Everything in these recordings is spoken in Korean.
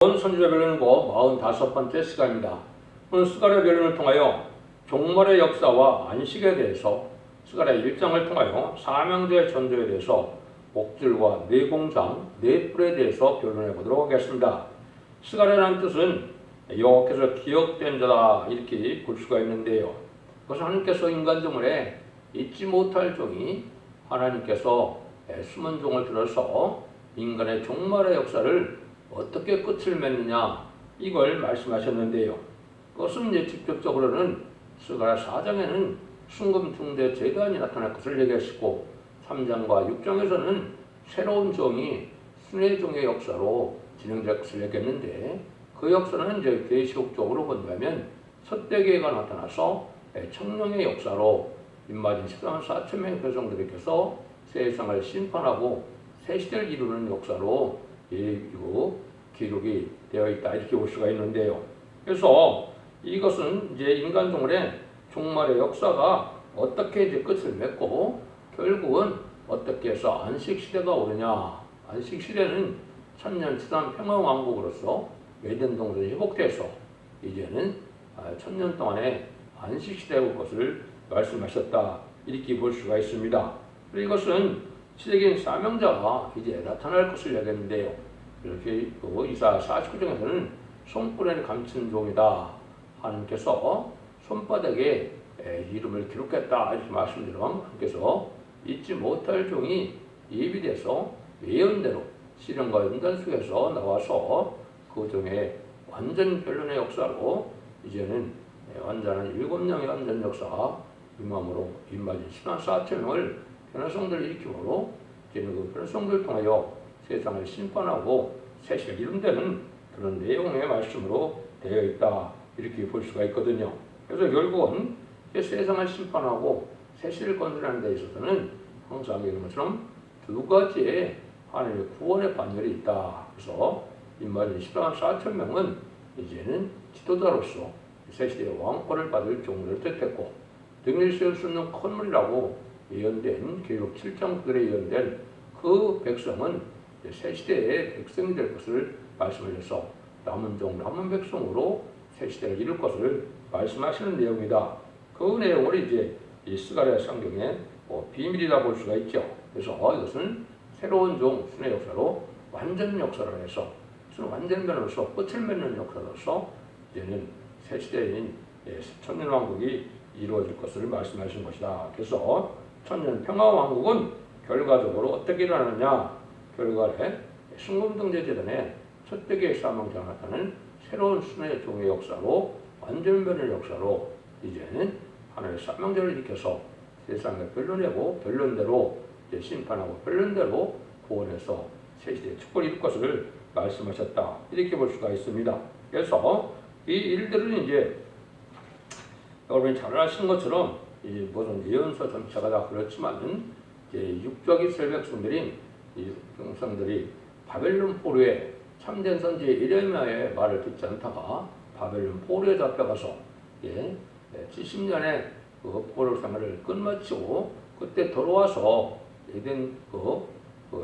본 선지자 변론고 45번째 시간입니다. 오늘 스가랴 변론을 통하여 종말의 역사와 안식에 대해서, 스가랴 1장을 통하여 사명제 전도에 대해서, 목줄과 뇌공장, 뇌뿔에 대해서 변론해 보도록 하겠습니다. 스가랴라는 뜻은 여호와께서 기억된 자다, 이렇게 볼 수가 있는데요. 그것은 하나님께서 인간 종을 잊지 못할 종이 하나님께서 숨은 종을 들어서 인간의 종말의 역사를 어떻게 끝을 맺느냐, 이걸 말씀하셨는데요. 그것은 이제 직접적으로는 스가랴 4장에는 순금 중대 제단이 나타날 것을 얘기하시고, 3장과 6장에서는 새로운 종이 순회 종의 역사로 진행될 것을 얘기했는데, 그 역사는 이제 계시록적으로 본다면 첫대계가 나타나서 청룡의 역사로 입맞은 14만 4천 명의 백성들께서 세상을 심판하고 새 시대를 이루는 역사로 기록이 되어 있다, 이렇게 볼 수가 있는데요. 그래서 이것은 이제 인간 종말의 역사가 어떻게 이제 끝을 맺고 결국은 어떻게 해서 안식 시대가 오느냐. 안식 시대는 천년 지상 평화 왕국으로서 웨덴 동전이 회복돼서 이제는 천년 동안의 안식 시대가 올 것을 말씀하셨다, 이렇게 볼 수가 있습니다. 그리고 이것은 시대적인 사명자가 이제 나타날 것을 얘기했는데요. 이렇게 이사 49장에서는 손바닥에 감춘 종이다. 하나님께서 손바닥에 이름을 기록했다, 이렇게 말씀드리면 하나님께서 잊지 못할 종이 예비돼서 예언대로 시련과 연단 속에서 나와서 그 종의 완전 변론의 역사로 이제는 완전한 7명의 완전 역사, 임함으로 입맞은 14만 4천 명을 변화성들을 일으킴으로 이제는 그 변화성들을 통하여 세상을 심판하고 새시를 이룬다는 그런 내용의 말씀으로 되어 있다, 이렇게 볼 수가 있거든요. 그래서 결국은 세상을 심판하고 새시를 건설하는 데 있어서는 항상 이런 것처럼 두 가지의 하나님의 구원의 반열이 있다. 그래서 입맞은 14만 4천 명은 이제는 지도자로서 새시대의 왕권을 받을 종을 뜻했고, 등을 세울 수 있는 컨물이라고 예언된 계시록 7장 9절에 예언된 그 백성은 새시대의 백성이 될 것을 말씀하셔서 남은 종 남은 백성으로 새시대를 이룰 것을 말씀하시는 내용이다. 그 내용을 이제 이 스가랴 성경의 비밀이라 볼 수가 있죠. 그래서 이것은 새로운 종 순회 역사로 완전 역사로 해서 완전 변화로서 끝을 맺는 역사로서 이제는 새시대인 천년왕국이 이루어질 것을 말씀하신 것이다. 그래서 천년 평화왕국은 결과적으로 어떻게 일어나느냐, 결과에 순금등재재단의 첫대계의 사명자가 나타나는 새로운 순회 종의 역사로 완전 변의 역사로 이제는 하나님의 사명자를 일으켜서 세상을 변론하고 변론대로 이제 심판하고 변론대로 구원해서 새시대의 축복을 이룰 것을 말씀하셨다, 이렇게 볼 수가 있습니다. 그래서 이 일들은 이제 여러분이 잘 아시는 것처럼 이 모든 예언서 전체가 다 그렇지만은 이제 육적 이스라엘 백성들인 이 백성들이 바벨론 포로에 참된 선지 예레미야의 말을 듣지 않다가 바벨론 포로에 잡혀가서 70년의 그 포로 생활을 끝마치고 그때 돌아와서 에덴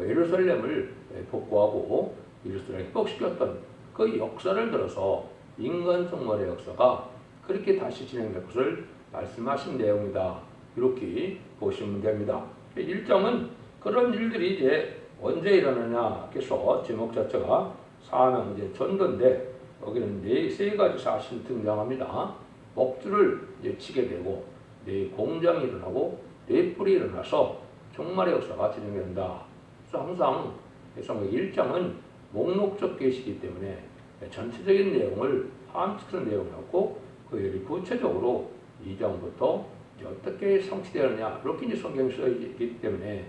예루살렘을 복구하고 예루살렘을 회복시켰던 그 역사를 들어서 인간 종말의 역사가 그렇게 다시 진행될 것을 말씀하신 내용이다, 이렇게 보시면 됩니다. 1장은 그런 일들이 이제 언제 일어나냐, 그래서 제목 자체가 사명제 전도인데 여기는 세 가지 사실이 등장합니다. 목줄을 이제 치게 되고 공장이 일어나고 뿔이 일어나서 종말의 역사가 진행된다. 그래서 항상 1장은 목록적 계시이기 때문에 전체적인 내용을 함축한 내용이었고, 그 구체적으로 2장부터 어떻게 성취되느냐, 이렇게 이제 성경이 써있기 때문에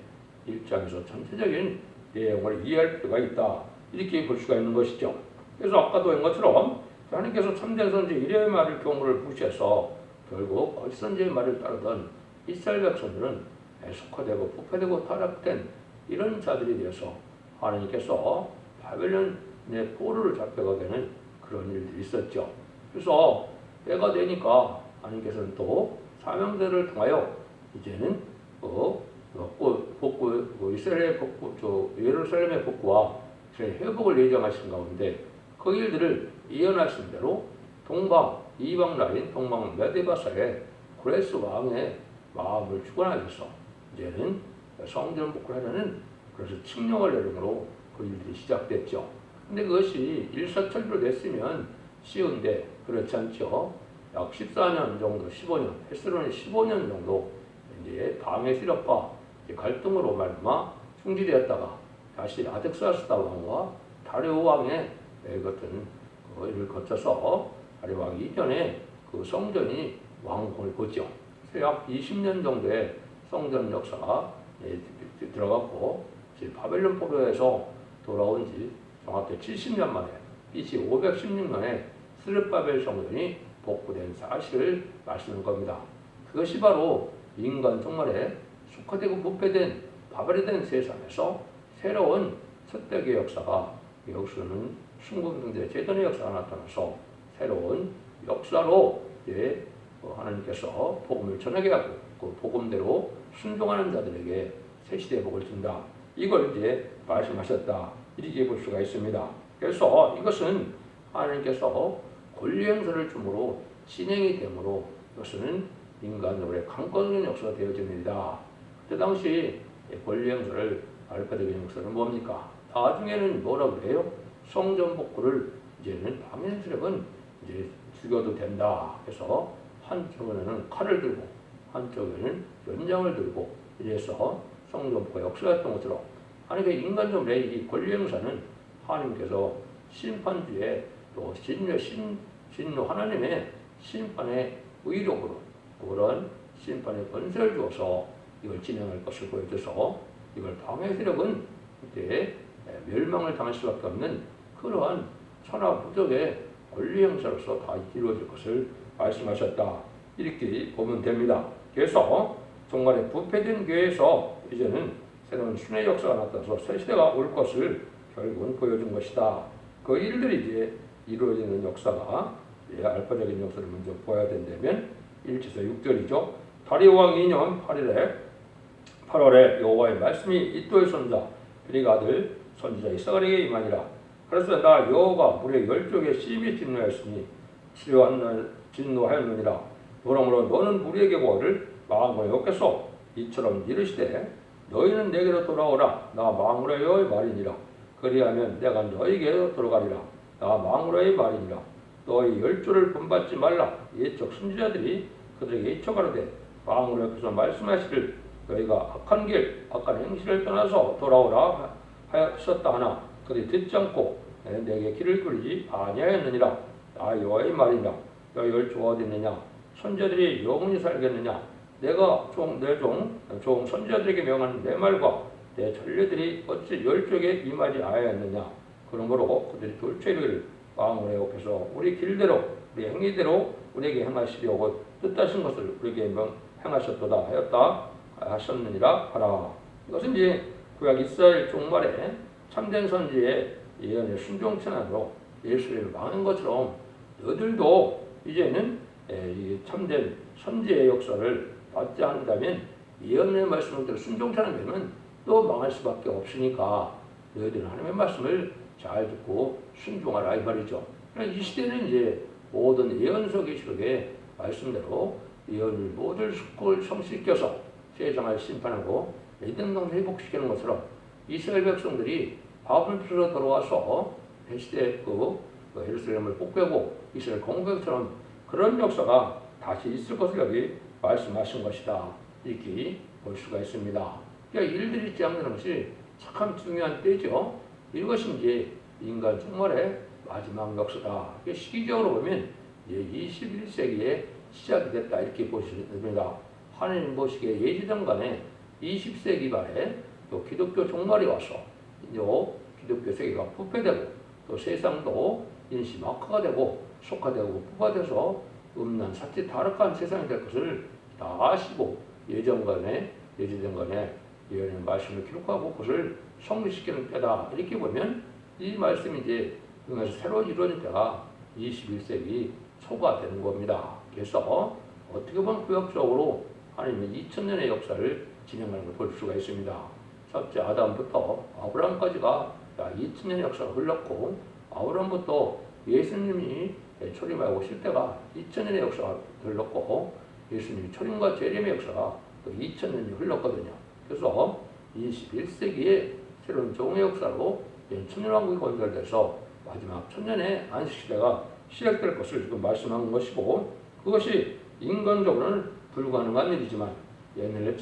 1장에서 전체적인 내용을 이해할 필요가 있다, 이렇게 볼 수가 있는 것이죠. 그래서 아까도 한 것처럼 하나님께서 참된 선지 이레의 말을 경우를 무시해서 결국 거짓 선지의 말을 따르던 이스라엘 백성들은 속화되고 부패되고 타락된 이런 자들이 되어서 하나님께서 바벨론의 포로를 잡혀가게 되는 그런 일들이 있었죠. 그래서 때가 되니까 하나님께서는 또 사명자를 통하여 이제는 이스라엘의 복구, 예루살렘의 복구와 이스라엘 회복을 예정하신 가운데 그 일들을 예언하신 대로 동방, 이방 라인, 동방 메데바사의 고레스 왕의 마음을 주관하기 위해서 이제는 성전 복구를 하려는 그래서 칙령을 내림으로 그 일들이 시작됐죠. 근데 그것이 일사천리로 됐으면 쉬운데 그렇지 않죠. 약 14년 정도, 15년, 헤스론이 15년 정도 이제 방해 세력과 갈등으로 말미암아 중지되었다가 다시 아덱사스다 왕과 다리오 왕의 어떤 일을 거쳐서 다리오 왕 이전에 그 성전이 완공을 보죠. 그래서 약 20년 정도의 성전 역사가 들어갔고 바벨론 포로에서 돌아온 지 정확히 70년 만에 BC 516년에 스룹바벨 성전이 복구된 사실을 말씀하는 겁니다. 그것이 바로 인간 종말에 속화되고 부패된 바벨이 세상에서 새로운 첫대의 역사가 역수는 순금승대 제전의 역사가 나타나서 새로운 역사로 하나님께서 복음을 전하게 하고 그 복음대로 순종하는 자들에게 새 시대의 복을 준다. 이걸 이제 말씀하셨다. 이렇게 볼 수가 있습니다. 그래서 이것은 하나님께서 권리 행사를 줌으로 진행이 되므로 이것은 인간적으로 강권적인 역사가 되어집니다. 그때 당시 권리 행사를 알파적인 역사는 뭡니까? 나중에는 뭐라고 그래요? 성전 복구를 이제는 방해 세력은 이제 죽여도 된다. 그래서 한쪽에는 칼을 들고 한쪽에는 연장을 들고 이래서 성전 복구 역사였던 것처럼 하나님의 인간적으로 이 권리 행사는 하나님께서 심판주에 또 진노 하나님의 심판의 의력으로 그런 심판의 권세를 주어서 이걸 진행할 것을 보여줘서 이걸 방해 세력은 그때 멸망을 당할 수밖에 없는 그러한 천하무적의 권리 행사로서 다 이루어질 것을 말씀하셨다. 이렇게 보면 됩니다. 그래서 정말에 부패된 교회에서 이제는 새로운 순회 역사가 나타나서 새 시대가 올 것을 결국은 보여준 것이다. 그 일들이 이제 이루어지는 역사가 알파적인 역사를 먼저 보아야 된다면 1절에서 6절이죠. 다리오 왕 2년 8월에 여호와의 말씀이 이도의 손자 베리가 아들 선지자 이사가리에게 임하니라. 그래서 나 여호와가 무리의 열족에 심히 진노하였으니 진노하였느니라. 그러므로 너는 무리에게 뭐를 마음으로 욕해서 이처럼 이르시되 너희는 내게로 돌아오라. 나 망우라의 말이니라. 그리하면 내가 너희에게로 돌아가리라. 나 망우라의 말이니라. 너희 열조를 본받지 말라. 옛적 선지자들이 그들에게 이쳐가로되 망우라께서 말씀하시를 너희가 악한 길, 악한 행실을 떠나서 돌아오라 하였었다 하나 그들이 듣지 않고 내게 길을 끓이지 아니하였느니라. 나 여호와의 말이니라. 너희 열조가 어디 있느냐? 선지자들이 영원히 살겠느냐? 내가 내 종 선지자들에게 명하는 내 말과 내 전례들이 어찌 열족에 임하지 아니하였느냐? 그러므로 그들이 돌쳐 이르기를 왕의 옆에서 우리 길대로 우리 행위대로 우리에게 행하시려고 뜻하신 것을 우리에게 행하셨도다 하였다 하셨느니라 하라. 이것은 이제 구약 이스라엘 종말에 참된 선지의 예언의 순종천안으로 예수를 망한 것처럼 너희들도 이제는 이 참된 선지의 역사를 받지 않는다면 예언의 말씀을 순종천안되면 또 망할 수밖에 없으니까 너희들은 하나님의 말씀을 잘 듣고 순종하라 이 말이죠. 이 시대는 이제 모든 예언서 계시록의 말씀대로 예언을 모든 숙고를 성실시켜서 세상을 심판하고 이등동 회복시키는 것처럼 이스라엘 백성들이 바벨론으로 돌아와서 시대 예루살렘을 복구하고 이스라엘 공격처럼 그런 역사가 다시 있을 것을 여기 말씀하신 것이다. 이렇게 볼 수가 있습니다. 그러니까 일들이 있지 않는 것이 참 중요한 때죠. 이것이 이제 인간 종말의 마지막 역사다. 시기적으로 보면 이제 21세기에 시작이 됐다 이렇게 보시면 됩니다. 하나님 보시기에 예지던 간에 20세기 말에 또 기독교 종말이 와서 기독교 세계가 부패되고 또 세상도 인시 막화가 되고 속화되고 부과돼서 음란 사치 타락한 세상이 될 것을 다 아시고 예지던 간에 예언의 말씀을 기록하고 그것을 성립시키는 때다. 이렇게 보면 이 말씀이 이제 그래서 새로 이루어진 때가 21세기 초가 되는 겁니다. 그래서 어떻게 보면 구역적으로 하나님의 2000년의 역사를 진행하는 걸 볼 수가 있습니다. 첫째 아담부터 아브라함까지가 2000년의 역사가 흘렀고 아브라함부터 예수님이 초림하고 오실 때가 2000년의 역사가 흘렀고 예수님이 초림과 재림의 역사가 또 2000년이 흘렀거든요. 그래서 21세기에 새로운 종의 역사로 천년왕국이 건설돼서 마지막 천년의 안식시대가 시작될 것을 지금 말씀하는 것이고, 그것이 인간적으로는 불가능한 일이지만 옛날에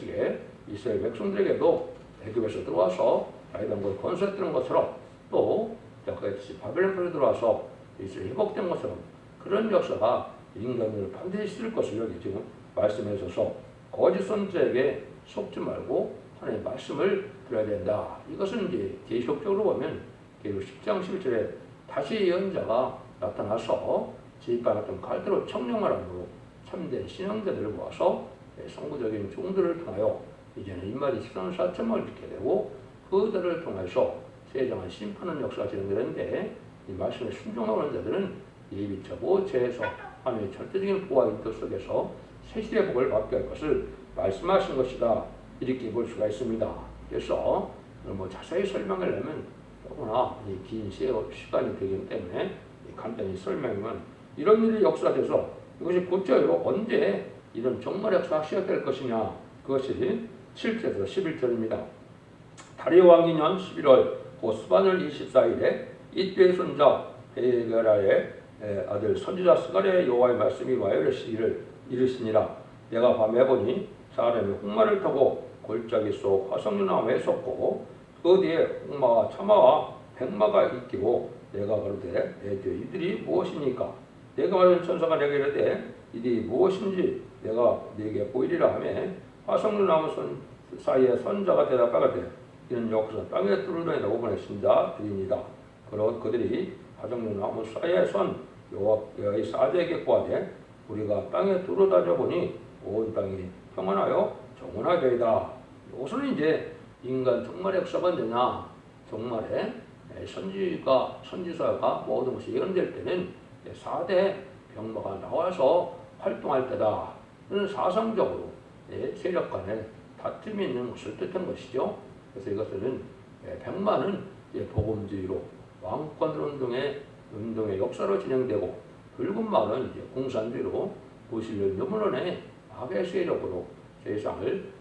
이스라엘 백성들에게도 애굽에서 들어와서 다윗왕국이 건설했던 것처럼 또 역사같이 바벨론에 들어와서 이스라엘이 회복된 것처럼 그런 역사가 인간을 반드시 있을 것을 여기 지금 말씀해 주셔서 거짓 선지자에게 속지 말고 하나님의 말씀을 들어야 된다. 이것은 이제 계시록적으로 보면 계시록 10장 11절에 다시 예언자가 나타나서 지휘받았던 갈대로 청령하라고 참된 신앙자들을 모아서 성부적인 종들을 통하여 이제는 인마디 14만 4천만을 지켜야 되고 그들을 통해서 세정한 심판하는 역사가 진행되는데 이 말씀에 순종하는 자들은 예비처고 죄에서 하나님의 절대적인 보호와 인도 속에서 새 시대의 복을 받게 할 것을 말씀하신 것이다. 이렇게 볼 수가 있습니다. 그래서 자세히 설명하려면 너무나 긴 시간이 되기 때문에 간단히 설명하면 이런 일이 역사돼서 이것이 곧자요 언제 이런 종말 역사가 시작될 것이냐, 그것이 7절에서 11절입니다. 다리오 왕 2년 11월 스바늘 24일에 이때의 손자 베게라의 아들 선지자 스가랴의 여호와의 말씀이 와요 이르시니라. 내가 밤에 보니 사람이 홍마를 타고 골짜기 속 화석류나무에 섰고 그 뒤에 홍마와 차마와 백마가 있기로 내가 가로되 이들이 무엇이니까? 내가 말하는 천사가 내게 이르되 이들이 무엇인지 내가 네게 보이리라 하며 화석류나무 사이에 선자가 대답하되 이는 여호와께서 땅에 뚫어내라고 보내신 자들이니라. 그러 그들이 화석류나무 사이에 선 여호와의 사자에게 구하되 우리가 땅에 뚫어다녀 보니 온 땅이 평안하여 정원하되이다. 이것은 이제 인간 종말의 역사가 언제냐? 종말에 선지사가 모든 것이 예언될 때는 4대 병마가 나와서 활동할 때다. 이는 사상적으로 세력 간에 다툼이 있는 것을 뜻한 것이죠. 그래서 이것은 백마는 복음주의로 왕권 운동의 역사로 진행되고 붉은 말은 공산주의로 무신론 유물론의 악의 세력으로 세상을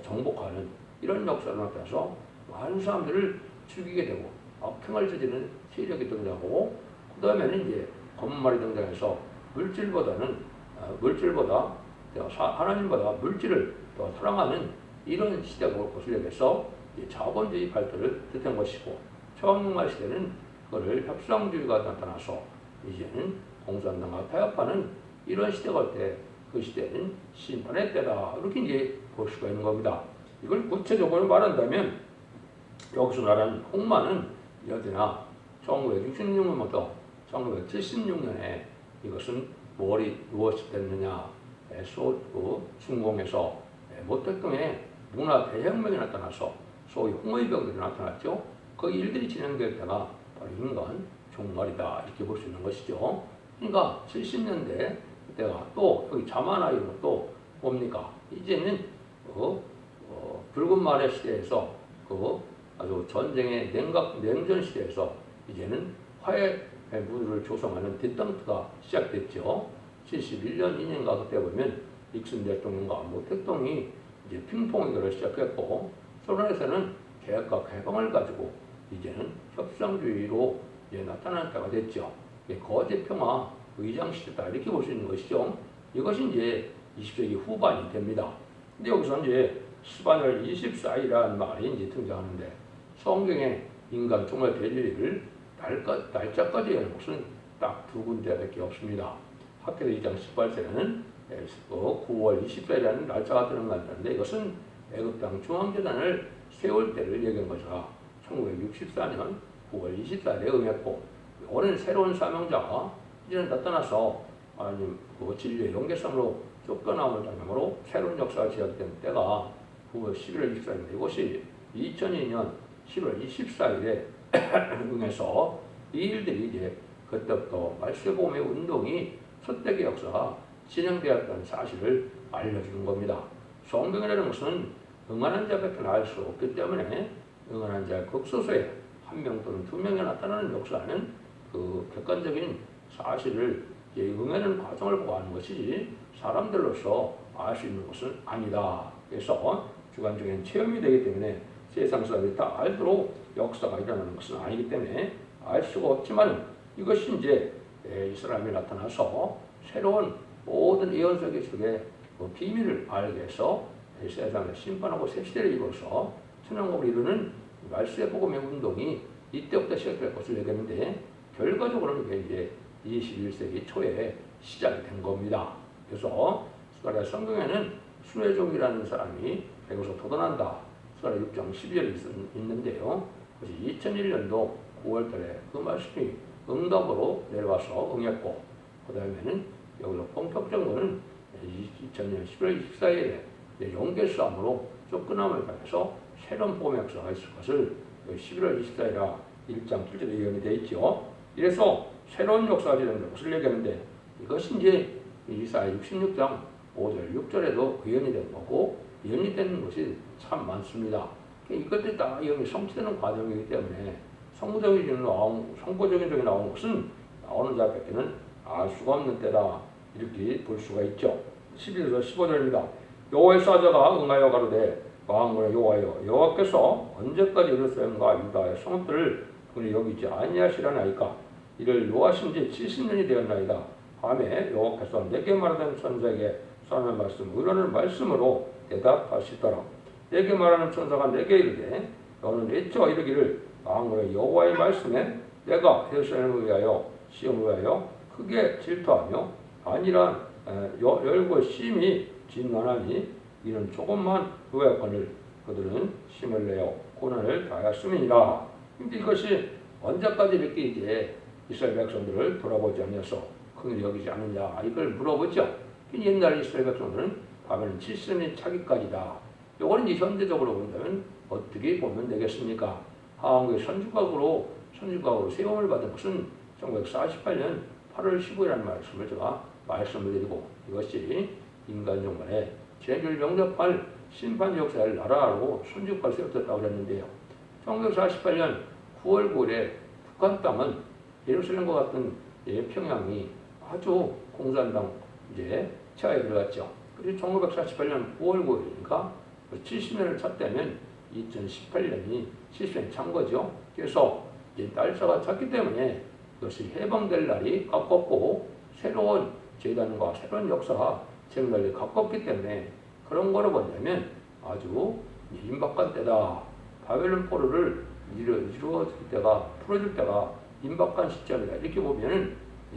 정복하는 이런 역사로 나타나서 많은 사람들을 죽이게 되고 악행을 저지르는 세력이 등장하고 그 다음에는 검말이 등장해서 물질보다 하나님보다 물질을 더 사랑하는 이런 시대가 올 것을 얘기해서 자본주의 발달을 뜻한 것이고 초강력말 시대는 그거를 협상주의가 나타나서 이제는 공산당과 타협하는 이런 시대가 올 때 그 시대는 심판의 때다. 이렇게 이제 볼 수가 있는 겁니다. 이걸 구체적으로 말한다면 여기서 말하는 홍마는 여기나 1966년부터 1976년에 이것은 무엇이 됐느냐? 중공에서 모택동에 문화 대혁명이 나타나서 소위 홍의 병들이 나타났죠. 그 일들이 진행될 때가 바로 인간 종말이다. 이렇게 볼 수 있는 것이죠. 그러니까 70년대 때가 또 여기 자만아이로 또 뭡니까? 이제는 붉은 말의 시대에서 아주 전쟁의 냉전 시대에서 이제는 화해 무드를 조성하는 디턴트가 시작됐죠. 71년 2년가 그때 보면 닉슨 대통령과 모택동이 이제 핑퐁을 시작했고 소련에서는 개혁과 개방을 가지고 이제는 협상주의로 나타나는 때가 됐죠. 거제 평화 의장 시대다 이렇게 볼 수 있는 것이죠. 이것이 이제 20세기 후반이 됩니다. 근데 여기서 이제 스바늘 24일이라는 말이 이제 등장하는데 성경에 인간 종말 대리를 날짜까지 하는 것은 딱 두 군데밖에 없습니다. 학계서 2장 18절에는 9월 24일이라는 날짜가 들어간다는데 이것은 애굽 땅 중앙재단을 세울 때를 얘기한 것이라 1964년 9월 24일에 응했고 이번에는 새로운 사명자가 이제는 나타나서 하나님 진리의 연계성으로 쫓겨나오는 장면으로 새로운 역사가 시작된 때가 9월 11월 24일인데 이것이 2002년 10월 24일에 응해서 이 일들이 이제 그때부터 말세보험의 운동이 선택의 역사가 진행되었다는 사실을 알려주는 겁니다. 성경이라는 것은 응하는 자밖에 알 수 없기 때문에 응하는 자의 극소수에 한 명 또는 두 명이 나타나는 역사는 그 객관적인 사실을 응하는 과정을 보고하는 것이지 사람들로서 알 수 있는 것은 아니다. 그래서 주관적인 체험이 되기 때문에 세상 사람들이 다 알도록 역사가 일어나는 것은 아니기 때문에 알 수가 없지만 이것이 이제 이 사람이 나타나서 새로운 모든 예언서기 속에 그 비밀을 알게 해서 세상을 심판하고 새 시대를 이루어서 천왕국을 이루는 말씀의 복음의 운동이 이때부터 시작될 것을 얘기했는데 결과적으로는 이게 이제 21세기 초에 시작이 된 겁니다. 그래서 스가랴 성경에는 수혜종이라는 사람이 백에서 도전한다. 스가랴 6장 12절에 있는데요. 그것이 2001년도 9월달에 그 말씀이 응답으로 내려와서 응했고 그 다음에는 여기서 본격적인 거는 2000년 11월 24일에 용계 싸움으로 쫓겨남을 당해서 새로운 복음의 역사가 있을 것을 11월 24일에 1장 7절에 예언이 되어 있죠. 이래서 새로운 역사가 진행될 것을 얘기하는데 이것이 이제 이사야 66장 5절 6절에도 예언이 된 거고 예언이 되는 것이 참 많습니다. 이것들이 다 예언이 성취되는 과정이기 때문에 선구적인 적이 나온 것은 나오는 자밖에는 알 수가 없는 때다. 이렇게 볼 수가 있죠. 11절에서 15절입니다. 여호와의 사자가 응하여 가로되 왕군의 여호와여 여호와께서 언제까지 예루살렘과 유다의 성읍들을 그리 여기지 아니하시려나이까 이를 노하신 지 70년이 되었나이다. 밤에 여호와께서 내게 말하던 천사에게 선한 말씀 의로운 말씀으로 대답하시더라. 내게 말하는 천사가 내게 이르되 너는 외쳐 이르기를 왕군의 여호와의 말씀에 내가 예루살렘을 위하여 시온을 위하여 크게 질투하며 아니란 열고 심히 진난하니 이는 조금만 요약권을 그들은 힘을 내어 고난을 다하였음이니라. 근데 이것이 언제까지 이렇게 이제 이스라엘 백성들을 돌아보지 않아서 긍휼히 여기지 않느냐 이걸 물어보죠. 옛날 이스라엘 백성들은 바벨론 70년이 차기까지다. 이거는 이제 현대적으로 본다면 어떻게 보면 되겠습니까? 하왕국의 선주각으로 세움을 받은 것은 1948년 8월 15일이라는 말씀을 제가 말씀을 드리고 이것이 인간 종말에 죄를 영접할 심판 역사를 나라로 선주국가로 세웠다고 그랬는데요. 1948년 9월 9일에 북한 땅은 예루살렘과 같은 평양이 아주 공산당 이제 치하에 들어갔죠. 그리고 1948년 9월 9일이니까 70년을 찼다면 2018년이 70년이 찬 거죠. 그래서 이제 날짜가 찼기 때문에 이것이 해방될 날이 가깝고 새로운 재단과 새로운 역사가 생날이 가깝기 때문에 그런 거로 본다면 아주 임박한 때다. 바벨론 포로를 이루어질 때가 풀어줄 때가 임박한 시점이다. 이렇게 보면은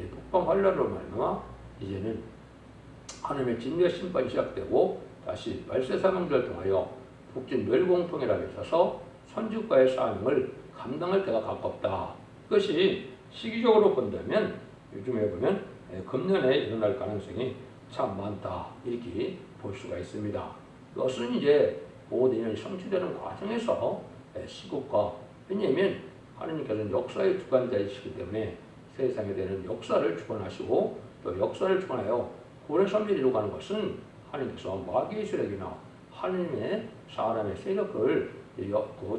북방 환란으로 말미암아 이제는 하나님의 진노의 심판이 시작되고 다시 말세 사명자를 통하여 북진 멸공통일하게 있어서 선주과의 사명을 감당할 때가 가깝다. 이것이 시기적으로 본다면 요즘에 보면 금년에 일어날 가능성이 참 많다. 이렇게 볼 수가 있습니다. 이것은 이제 내년이 성취되는 과정에서 시국과 왜냐하면 하나님께서는 역사의 주관자이시기 때문에 세상에 대한 역사를 주관하시고 또 역사를 주관하여 고래 섭리를 이루어가는 것은 하나님께서 마귀의 세력이나 하나님의 사람의 세력을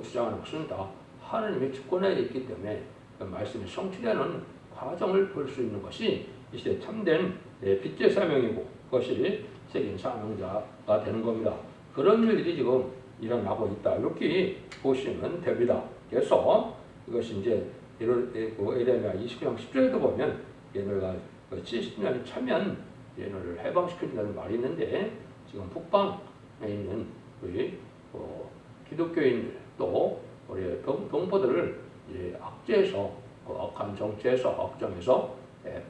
주장하는 것은 다 하나님의 주권에 있기 때문에 그 말씀이 성취되는 과정을 볼 수 있는 것이 이 시대 참된 빛의 사명이고 그것이 세계 사명자가 되는 겁니다. 그런 일들이 지금 일어나고 있다. 이렇게 보시면 됩니다. 그래서 이것이 이제 에레미야 29장 10절에도 보면 얘네가 70년이 차면 얘네를 해방시킨다는 말이 있는데 지금 북방에 있는 우리 기독교인들 또 우리 동포들을 악재에서 악한 정체에서 악정에서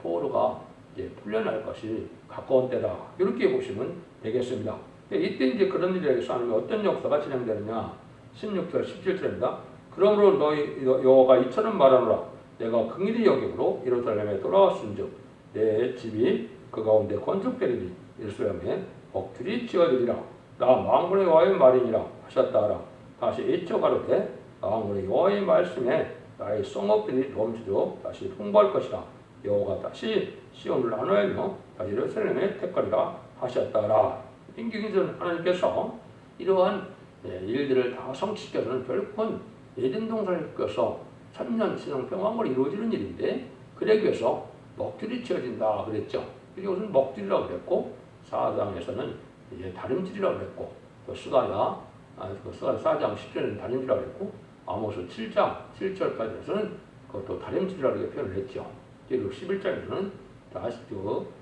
포로가 이제 풀려날 것이 가까운 때다. 이렇게 보시면 되겠습니다. 이때 이제 그런 일에서 하나님의 어떤 역사가 진행되느냐? 16절 17절입니다. 그러므로 너희 여호와가 이처럼 말하노라. 내가 긍휼히 여김으로 예루살렘에 돌아왔은즉 내 집이 그 가운데 건축되리니 예루살렘에 옥들이 지어지리라. 나 만군의 여호와의 말이니라 하셨다 하라. 다시 외쳐 가로되 만군의 여호와의 말씀에 나의 성읍들이 넘치도록 다시 풍부할 것이라. 여호와가 다시 시온을 나누며 다시 예루살렘에 택하리라 하셨다라. 인기기전 하나님께서 이러한 일들을 다 성취시켜서는 결국은 에덴 동산을 껴서 천년 신앙 평화가 이루어지는 일인데 그러기 위해서 먹줄이 치어진다 그랬죠. 이것은 먹줄이라고 그랬고 사장에서는 이제 다림질이라고 그랬고 또 스가랴 스가랴 4장 10절에는 다림질이라고 그랬고 아모스 7장 7절까지에서는 그것도 다림질이라고 이렇게 표현을 했죠. 그리고 11장에서는 다시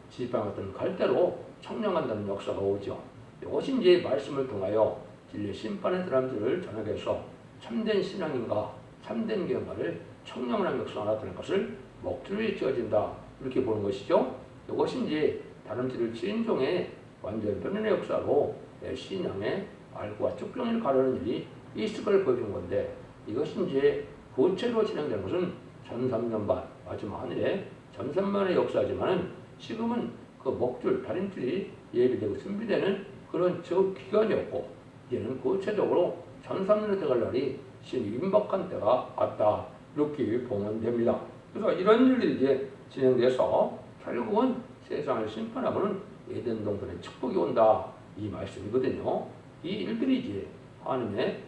지팡이 같은 갈대로 청량한다는 역사가 오죠. 이것이 이제 말씀을 통하여 진리 심판의 사람들을 전하게해서 참된 신앙인가 참된 교회를 청량한 역사가 나타날 것을 먹줄이 지어진다 이렇게 보는 것이죠. 이것이 이제 다림질을 치인 종의 완전 변론의 역사로 신앙의 알과 쭉정이를 가르는 일이 있을 걸 보여준 건데 이것이 이제 구체로 진행되는 것은 1300년 마지막 하늘에 1300년의 역사지만은 지금은 그 먹줄, 다림줄이 예비되고 준비되는 그런 저 기간이었고 이제는 구체적으로 1300년에 들어갈 날이 신이 임박한 때가 왔다 이렇게 보면 됩니다. 그래서 이런 일들이 이제 진행돼서 결국은 세상을 심판하고는 에덴 동산의 축복이 온다 이 말씀이거든요. 이 일들이 이제 하나님의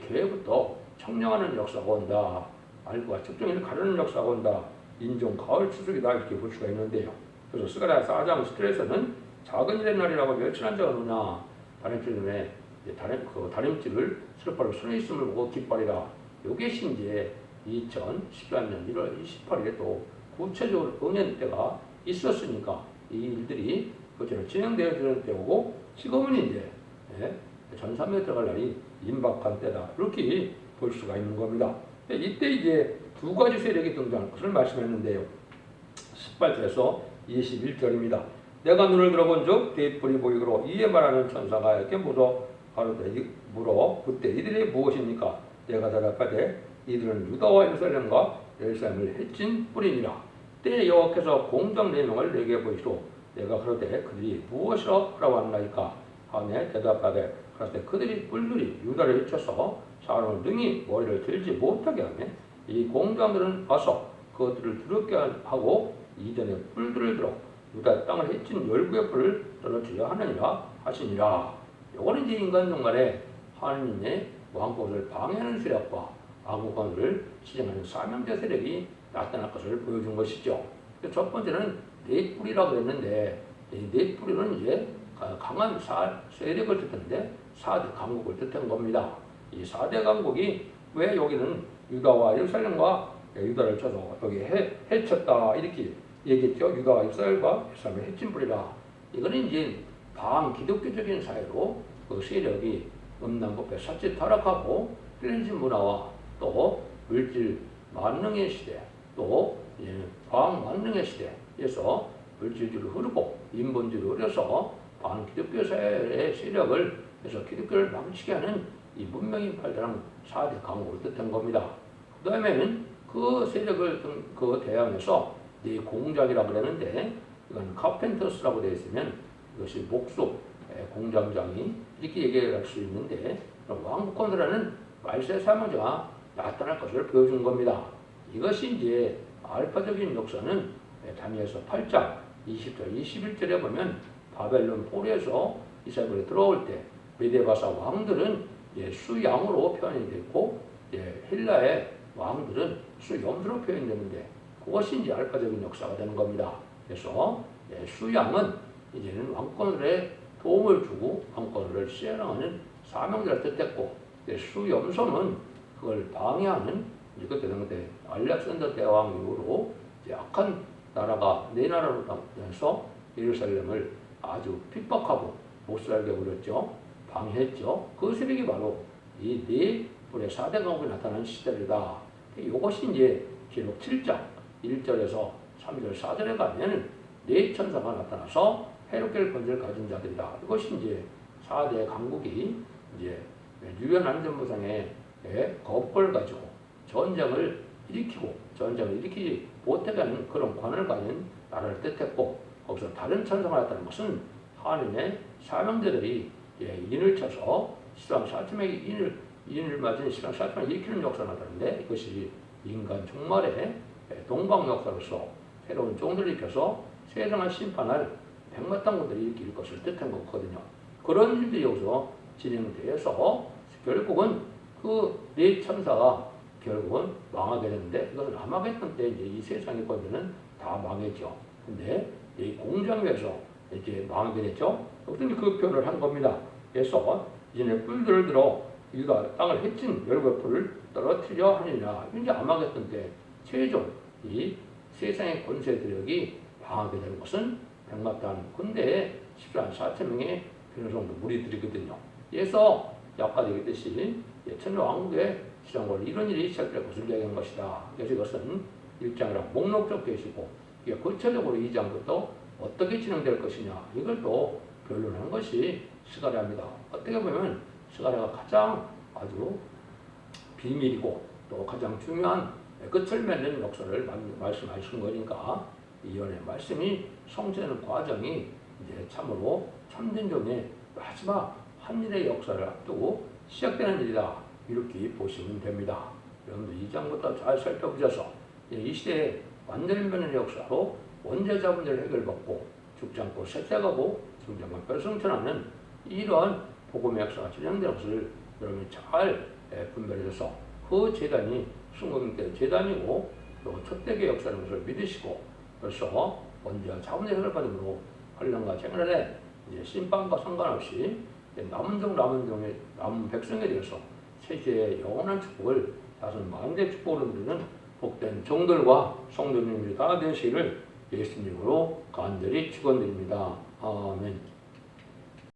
교회부터 청량하는 역사가 온다. 알과 측정인을 가르는 역사가 온다. 인종 가을 추석이다 이렇게 볼 수가 있는데요. 그래서 스가랴 4장 10절에서는 작은 일의 날이라고 멸치한 자가 누냐 다림질에 다림질을 스룹바로 손에 있음을 보고 기뻐하리라. 요것이 이제 2013년 1월 28일에 또 구체적으로 응연 때가 있었으니까 이 일들이 그처럼 진행되어지는 때고 지금은 이제 1300년 들어갈 날이 임박한 때다 이렇게 볼 수가 있는 겁니다. 이때 이제 두 가지 세력이 등장할 것을 말씀했는데요. 18절에서 21절입니다. 내가 눈을 들어본 즉 대뿔이 보이므로 이에 말하는 천사가 이렇게 물어 그때 이들이 무엇입니까? 내가 대답하되 이들은 유다와 예루살렘과 예루살렘을 해친 뿌리니라. 때에 여호와께서 공장 4명을 내게 보이시고 내가 그러되 그들이 무엇이라 하라고 하나이까 하네 대답하되 그러되 그들이 뿔들이 유다를 해쳐서 사람을 능히 머리를 들지 못하게 하며 이 공장들은 와서 그것들을 두렵게 하고 이전에 뿔들을 들어 유다 땅을 해친 열국의 뿔을 떨어뜨려 하느니라 하시니라. 요거는 이제 인간 종말에 하나님의 왕국을 방해하는 세력과 왕국을 시행하는 사명자 세력이 나타날 것을 보여준 것이죠. 첫 번째는 네 뿔이라고 했는데 이 네 뿔은 이제 강한 세력을 뜻하는데 4대 강국을 뜻한 겁니다. 이 4대 강국이 왜 여기는 유다와 예루살렘과 유다를 쳐서 여기 해쳤다 이렇게 얘기했죠. 유다와 예루살렘과 예루살렘을 해친 뿌리라. 이거는 이제 반기독교적인 사회로 그 세력이 음란법에 사치 타락하고 클렌징 문화와 또 물질 만능의 시대 또 과학만능의 시대에서 물질주의로 흐르고 인본주의로 흐려서 반기독교 사회의 세력을 해서 기독교를 망치게 하는 이 문명인 팔다랑 4대 강국을 뜻한 겁니다. 그 다음에는 그 세력을 대항해서 이 공작이라고 그러는데 이건 카펜터스라고 되어 있으면 이것이 목수 공장장이 이렇게 얘기할 수 있는데 왕국권이라는 말세 사망자가 나타날 것을 보여준 겁니다. 이것이 이제 알파적인 역사는 다니엘서 8장 20절 21절에 보면 바벨론 포로에서 이스라엘에 들어올 때 메데바사 왕들은 수양으로 표현이 됐고 헬라의 왕들은 수염수로 표현되는데 그것이 이제 알파적인 역사가 되는 겁니다. 그래서 수양은 이제는 왕권에 도움을 주고 왕권을 시행하는 사명자를 뜻했고 수염소는 그걸 방해하는 그때 당대 알렉산더 대왕 이후로 약한 나라가 네 나라로 나눠서 예루살렘을 아주 핍박하고 못 살게 버렸죠. 방해했죠. 그 세력이 바로 이 네 뿔의 4대 강국이 나타나는 시대이다. 이것이 이제 기록 7장 1절에서 3절 4절에 가면 네 천사가 나타나서 해롭게 권세를 가진 자들이다. 이것이 이제 4대 강국이 이제 유엔 안전보장에 겁을 가지고 전쟁을 일으키지 못하게 하는 그런 권한을 가진 나라를 뜻했고 거기서 다른 천사가 나타나는 것은 하나님의 사명자들이 인을 쳐서 시랑 사천명이 인을 맞은 시랑 사천명을 일으키는 역사가 나타나는데 이것이 인간 종말의 동방 역사로서 새로운 종들을 일으켜서 세상을 심판할 백마땅군들이 일으킬 것을 뜻한 거거든요. 그런 일들이 여기서 진행되어서 결국은 그 네 천사가 결국은 망하게 되는데 이것은 아마겟돈 때 이제 이 세상의 권세는 다 망했죠. 근데 이 공장에서 이제 망하게 됐죠. 어떤 그 표현을 한 겁니다. 그래서 이제 뿔들을 들어 이가 땅을 해친 열거풀을 떨어뜨려 하느니라. 이제 아마겟돈 때 최종 이 세상의 권세 세력이 망하게 되는 것은 백마탄 군대에 14만 4천 명의 변호성도 무리들이거든요. 그래서 아까 얘기했듯이 천년왕국의 시정을 이런 일이 시작될 것을 이야기한 것이다. 그래서 이것은 1장이랑 목록적 계시고 이게 구체적으로 2장부터 어떻게 진행될 것이냐 이걸 또 변론한 것이 스가랴입니다. 어떻게 보면 스가랴가 가장 아주 비밀이고 또 가장 중요한 끝을 맺는 역사를 말씀하신 거니까 이 연의 말씀이 성취되는 과정이 이제 참으로 참된 종의 마지막 한 일의 역사를 앞두고 시작되는 일이다. 이렇게 보시면 됩니다. 여러분들 2장부터 잘 살펴보셔서 이 시대의 완전히 변하는 역사로 원죄자 문제를 해결받고 죽지 않고 쇠퇴하고 성장만 별성천하는 이러한 복음의 역사가 진행되는 것을 여러분이 잘 분별해서 그 재단이 순국인 때 재단이고 또 첫대계 역사라는 것을 믿으시고 벌써 원죄와 자문의 해결받음으로 환란과 생활에 이제 심판과 상관없이 남은 백성에 대해서 세계의 영원한 축복을 다섯 만대 축복을 누리는 복된 종들과 성도님들이 다 되시기를 예수님으로 간절히 축원드립니다. 아멘.